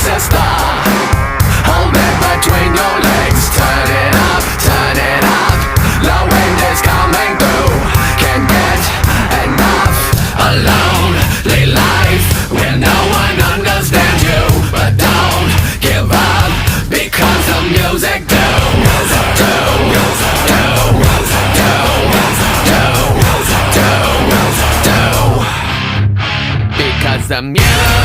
sister. Hold it between your legs. Turn it up, turn it up. The wind is coming through. Can't get enough. A lonely life where no one understands you. But don't give up, because the music do. Because the music